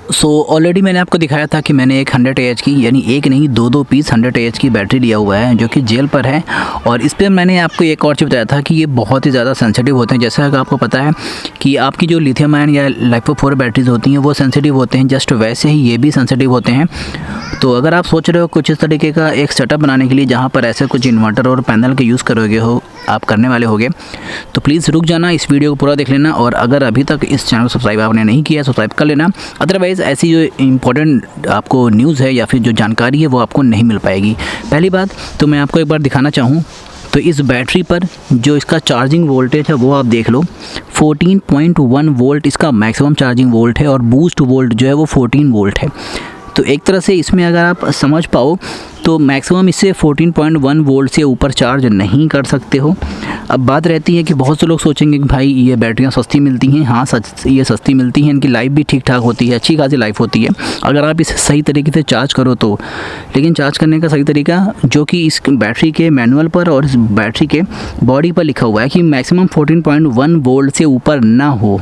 So already मैंने आपको दिखाया था कि मैंने एक 100 AH की, यानी एक नहीं दो पीस 100 AH की बैटरी लिया हुआ है जो कि जेल पर है। और इस पर मैंने आपको एक और चीज़ बताया था कि ये बहुत ही ज़्यादा सेंसिटिव होते हैं। जैसा कि आपको पता है कि आपकी जो लिथियम आयन या LiFePO4 बैटरीज होती हैं वो सेंसिटिव होते हैं, जस्ट वैसे ही ये भी सेंसिटिव होते हैं। तो अगर आप सोच रहे हो कुछ इस तरीके का एक सेटअप बनाने के लिए जहाँ पर ऐसे कुछ इन्वर्टर और पैनल के यूज़ करोगे हो आप करने वाले होगे, तो प्लीज़ रुक जाना, इस वीडियो को पूरा देख लेना। और अगर अभी तक इस चैनल को सब्सक्राइब आपने नहीं किया सब्सक्राइब कर लेना, अदरवाइज़ ऐसी जो इम्पोर्टेंट आपको न्यूज़ है या फिर जो जानकारी है वो आपको नहीं मिल पाएगी। पहली बात तो मैं आपको एक बार दिखाना चाहूँ तो इस बैटरी पर जो इसका चार्जिंग वोल्टेज है वो आप देख लो, 14.1 वोल्ट इसका मैक्सिमम चार्जिंग वोल्ट है और बूस्ट वोल्ट जो है वो 14 वोल्ट है। तो एक तरह से इसमें अगर आप समझ पाओ तो मैक्सिमम इससे 14.1 वोल्ट से ऊपर चार्ज नहीं कर सकते हो। अब बात रहती है कि बहुत से लोग सोचेंगे कि भाई ये बैटरियां सस्ती मिलती हैं। हाँ सच ये सस्ती मिलती हैं, इनकी लाइफ भी ठीक ठाक होती है, अच्छी खासी लाइफ होती है अगर आप इसे सही तरीके से चार्ज करो तो। लेकिन चार्ज करने का सही तरीका जो कि इस बैटरी के मैनुअल पर और इस बैटरी के बॉडी पर लिखा हुआ है कि मैक्सिमम 14.1 वोल्ट से ऊपर ना हो।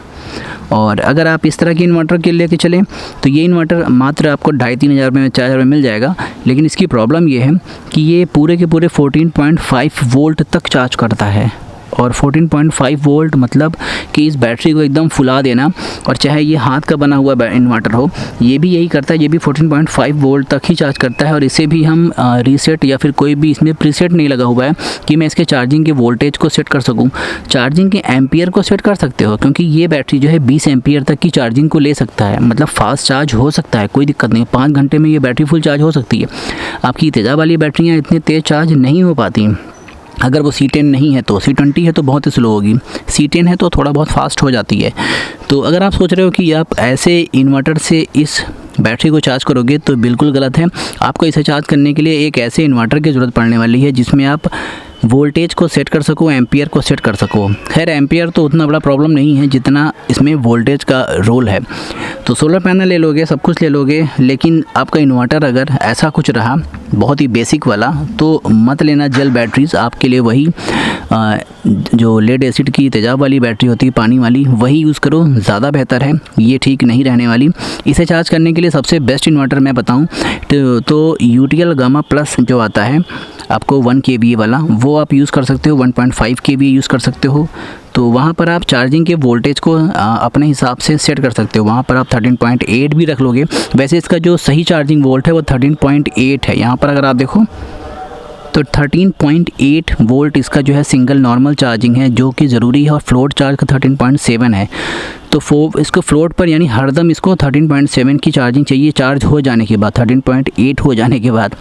और अगर आप इस तरह की इन्वर्टर के लेके चलें तो ये इन्वर्टर मात्र आपको 2,500-3,000 रुपये में 4,000 में मिल जाएगा। लेकिन इसकी प्रॉब्लम ये है कि ये पूरे के पूरे 14.5 वोल्ट तक चार्ज करता है। और 14.5 वोल्ट मतलब कि इस बैटरी को एकदम फुला देना। और चाहे ये हाथ का बना हुआ इन्वर्टर हो ये भी यही करता है, ये भी 14.5 वोल्ट तक ही चार्ज करता है। और इसे भी हम रीसेट या फिर कोई भी इसमें प्रीसेट नहीं लगा हुआ है कि मैं इसके चार्जिंग के वोल्टेज को सेट कर सकूं। चार्जिंग के एम्पियर को सेट कर सकते हो क्योंकि ये बैटरी जो है 20 एम्पियर तक की चार्जिंग को ले सकता है, मतलब फास्ट चार्ज हो सकता है, कोई दिक्कत नहीं। 5 घंटे में ये बैटरी फुल चार्ज हो सकती है। आपकी तेज़ाब वाली बैटरियाँ इतनी तेज़ चार्ज नहीं हो पाती। अगर वो C10 नहीं है तो C20 है तो बहुत ही स्लो होगी, C10 है तो थोड़ा बहुत फास्ट हो जाती है। तो अगर आप सोच रहे हो कि आप ऐसे इन्वर्टर से इस बैटरी को चार्ज करोगे तो बिल्कुल गलत है। आपको इसे चार्ज करने के लिए एक ऐसे इन्वर्टर की ज़रूरत पड़ने वाली है जिसमें आप वोल्टेज को सेट कर सको, एम्पियर को सेट कर सको। खैर एम्पियर तो उतना बड़ा प्रॉब्लम नहीं है जितना इसमें वोल्टेज का रोल है। तो सोलर पैनल ले लोगे, सब कुछ ले लोगे, लेकिन आपका इन्वर्टर अगर ऐसा कुछ रहा बहुत ही बेसिक वाला तो मत लेना जेल बैटरीज। आपके लिए वही जो लेड एसिड की तेज़ाब वाली बैटरी होती है पानी वाली वही यूज़ करो, ज़्यादा बेहतर है। ये ठीक नहीं रहने वाली। इसे चार्ज करने के लिए सबसे बेस्ट इन्वर्टर मैं बताऊं तो UTL गामा प्लस जो आता है आपको 1 kVA वाला वो आप यूज़ कर सकते हो, 1.5 kVA यूज़ कर सकते हो। तो वहाँ पर आप चार्जिंग के वोल्टेज को अपने हिसाब से सेट कर सकते हो। वहाँ पर आप 13.8 भी रख लोगे। वैसे इसका जो सही चार्जिंग वोल्ट है वो 13.8 है। यहाँ पर अगर आप देखो तो 13.8 वोल्ट इसका जो है सिंगल नॉर्मल चार्जिंग है जो कि ज़रूरी है। और फ्लोट चार्ज का 13.7 है। तो इसको फ्लोट पर यानी हरदम इसको 13.7 की चार्जिंग चाहिए चार्ज हो जाने के बाद, 13.8 हो जाने के बाद।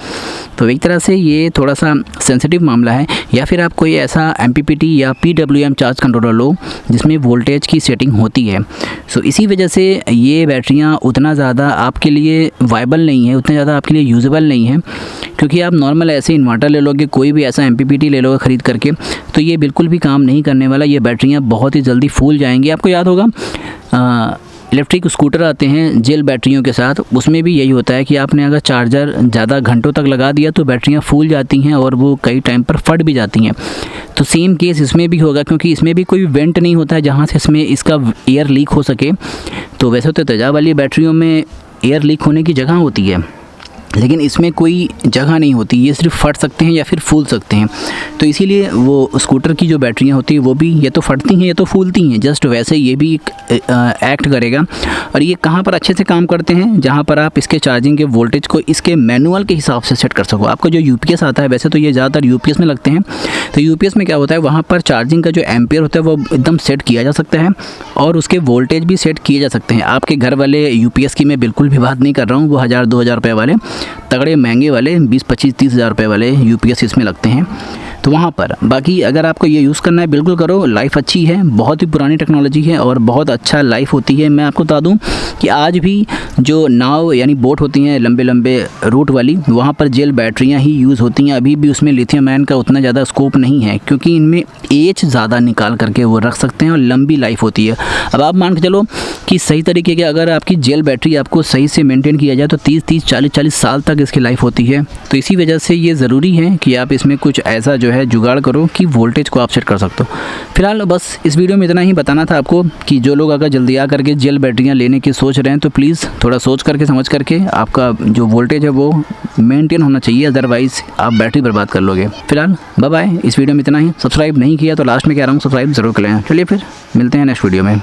तो एक तरह से ये थोड़ा सा सेंसिटिव मामला है। या फिर आप कोई ऐसा MPPT या PWM चार्ज कंट्रोलर लो जिसमें वोल्टेज की सेटिंग होती है। सो इसी वजह से ये बैटरियाँ उतना ज़्यादा आपके लिए वायबल नहीं है, उतना ज़्यादा आपके लिए यूजेबल नहीं है। क्योंकि आप नॉर्मल ऐसे इन्वर्टर ले लोगे, कोई भी ऐसा MPPT ले लोगे ख़रीद करके तो ये बिल्कुल भी काम नहीं करने वाला। ये बैटरियाँ बहुत ही जल्दी फूल जाएंगी। आपको याद होगा इलेक्ट्रिक स्कूटर आते हैं जेल बैटरियों के साथ, उसमें भी यही होता है कि आपने अगर चार्जर ज़्यादा घंटों तक लगा दिया तो बैटरियाँ फूल जाती हैं और वो कई टाइम पर फट भी जाती हैं। तो सेम केस इसमें भी होगा क्योंकि इसमें भी कोई वेंट नहीं होता है जहाँ से इसमें इसका एयर लीक हो सके। तो वैसे तो तेज़ाब वाली बैटरियों में एयर लीक होने की जगह होती है लेकिन इसमें कोई जगह नहीं होती, ये सिर्फ फट सकते हैं या फिर फूल सकते हैं। तो इसीलिए वो स्कूटर की जो बैटरियां होती हैं वो भी ये तो फटती हैं ये तो फूलती हैं, जस्ट वैसे ये भी एक्ट करेगा। और ये कहाँ पर अच्छे से काम करते हैं जहाँ पर आप इसके चार्जिंग के वोल्टेज को इसके मैनुअल के हिसाब से सेट कर सको। आपको जो UPS आता है, वैसे तो ये ज़्यादातर UPS में लगते हैं, तो UPS में क्या होता है वहाँ पर चार्जिंग का जो एम्पियर होता है वो एकदम सेट किया जा सकता है और उसके वोल्टेज भी सेट किए जा सकते हैं। आपके घर वाले UPS की मैं बिल्कुल भी बात नहीं कर रहा हूँ, वो 1,000-2,000 रुपये वाले तगड़े महंगे वाले 20-25-30 हज़ार रुपये वाले UPS इसमें लगते हैं। तो वहाँ पर बाकी अगर आपको ये यूज़ करना है बिल्कुल करो, लाइफ अच्छी है, बहुत ही पुरानी टेक्नोलॉजी है और बहुत अच्छा लाइफ होती है। मैं आपको बता दूँ कि आज भी जो नाव यानी बोट होती हैं लंबे लंबे रूट वाली, वहाँ पर जेल बैटरियाँ ही यूज़ होती हैं। अभी भी उसमें लिथियम आयन का उतना ज़्यादा स्कोप नहीं है क्योंकि इनमें एज ज़्यादा निकाल करके वो रख सकते हैं और लंबी लाइफ होती है। अब आप मान के चलो कि सही तरीके के अगर आपकी जेल बैटरी आपको सही से मेंटेन किया जाए तो 30-40 साल तक इसकी लाइफ होती है। तो इसी वजह से ये ज़रूरी है कि आप इसमें कुछ ऐसा जो है जुगाड़ करो कि वोल्टेज को आप सेट कर सकते हो। फिलहाल बस इस वीडियो में इतना ही बताना था आपको कि जो लोग अगर जल्दी आ करके जेल बैटरियाँ लेने की सोच रहे हैं तो प्लीज़ थोड़ा सोच करके समझ करके आपका जो वोल्टेज है वो मेंटेन होना चाहिए, अदरवाइज़ आप बैटरी बर्बाद कर लोगे। फिलहाल बाय बाय, इस वीडियो में इतना ही। सब्सक्राइब नहीं किया तो लास्ट में कह रहा हूँ सब्सक्राइब ज़रूर कर लें। चलिए फिर मिलते हैं नेक्स्ट वीडियो में।